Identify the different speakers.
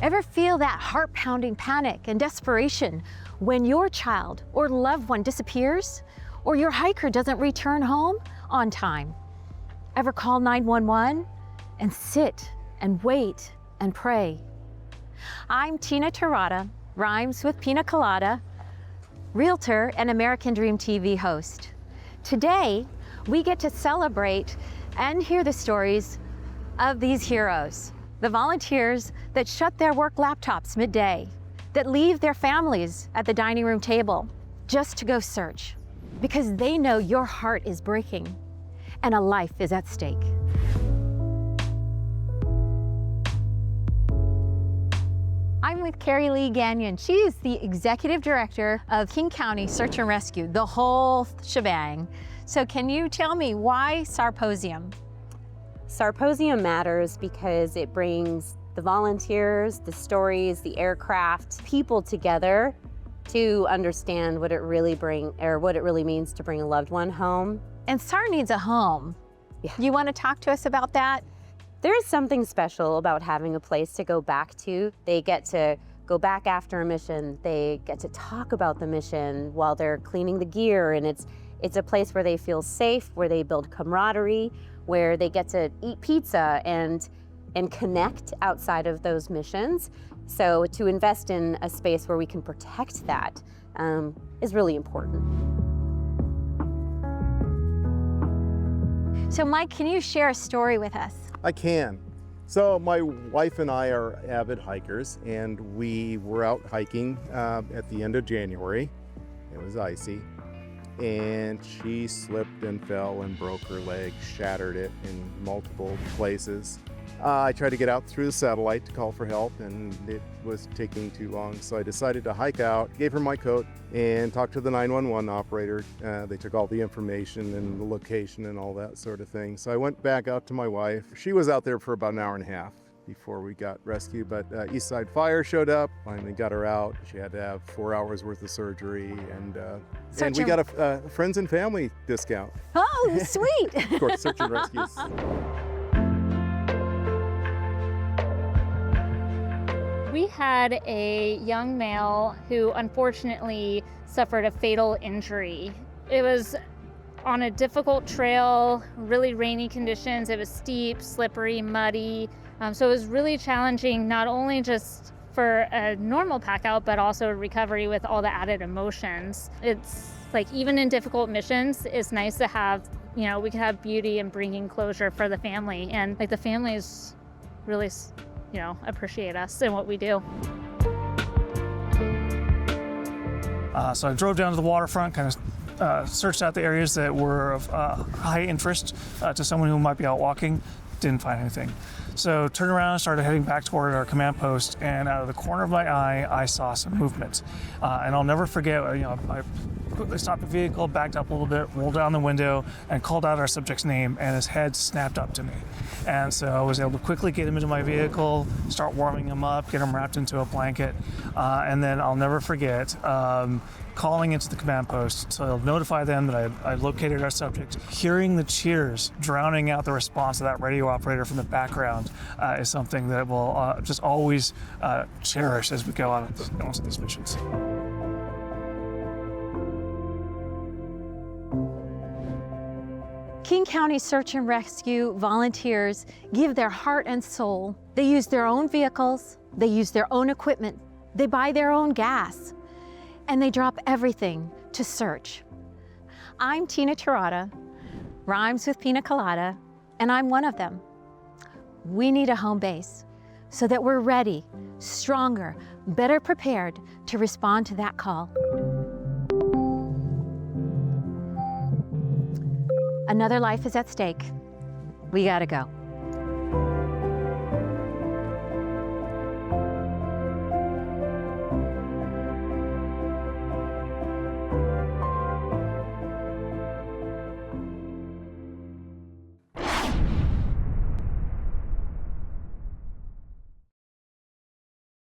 Speaker 1: Ever feel that heart-pounding panic and desperation when your child or loved one disappears or your hiker doesn't return home on time? Ever call 911 and sit and wait and pray? I'm Tina Terada, rhymes with pina colada, realtor and American Dream TV host. Today, we get to celebrate and hear the stories of these heroes, the volunteers that shut their work laptops midday, that leave their families at the dining room table just to go search, because they know your heart is breaking and a life is at stake. I'm with Carrie Lee Gagnon. She is the Executive Director of King County Search and Rescue, the whole shebang. So can you tell me why Sarposium?
Speaker 2: Sarposium matters because it brings the volunteers, the stories, the aircraft, people together to understand what it really means to bring a loved one home.
Speaker 1: And SAR needs a home.
Speaker 2: Yeah.
Speaker 1: You want to talk to us about that?
Speaker 2: There is something special about having a place to go back to. They get to go back after a mission. They get to talk about the mission while they're cleaning the gear, and it's a place where they feel safe, where they build camaraderie, where they get to eat pizza and connect outside of those missions. So to invest in a space where we can protect that is really important.
Speaker 1: So Mike, can you share a story with us?
Speaker 3: I can. So my wife and I are avid hikers, and we were out hiking at the end of January. It was icy, and she slipped and fell and broke her leg, shattered it in multiple places. I tried to get out through the satellite to call for help, and it was taking too long, so I decided to hike out, gave her my coat, and talked to the 911 operator. They took all the information and the location and all that sort of thing. So I went back out to my wife. She was out there for about an hour and a half before we got rescued, but East Side Fire showed up, finally got her out. She had to have 4 hours worth of surgery, and we got a friends and family discount.
Speaker 1: Oh, sweet.
Speaker 3: Of course, search and rescues.
Speaker 4: We had a young male who unfortunately suffered a fatal injury. It was on a difficult trail, really rainy conditions. It was steep, slippery, muddy. So it was really challenging, not only just for a normal pack out, but also recovery with all the added emotions. It's like, even in difficult missions, it's nice to have, we can have beauty and bringing closure for the family. And like, the families really, appreciate us and what we do.
Speaker 5: So I drove down to the waterfront, kind of searched out the areas that were of high interest to someone who might be out walking. Didn't find anything. So turned around and started heading back toward our command post, and out of the corner of my eye, I saw some movement. And I'll never forget, I quickly stopped the vehicle, backed up a little bit, rolled down the window, and called out our subject's name, and his head snapped up to me. And so I was able to quickly get him into my vehicle, start warming him up, get him wrapped into a blanket, and then I'll never forget calling into the command post to notify them that I located our subject. Hearing the cheers drowning out the response of that radio operator from the background is something that we'll just always cherish as we go on these missions.
Speaker 1: King County Search and Rescue volunteers give their heart and soul. They use their own vehicles, they use their own equipment, they buy their own gas, and they drop everything to search. I'm Tina Terada, rhymes with pina colada, and I'm one of them. We need a home base so that we're ready, stronger, better prepared to respond to that call. Another life is at stake. We gotta go.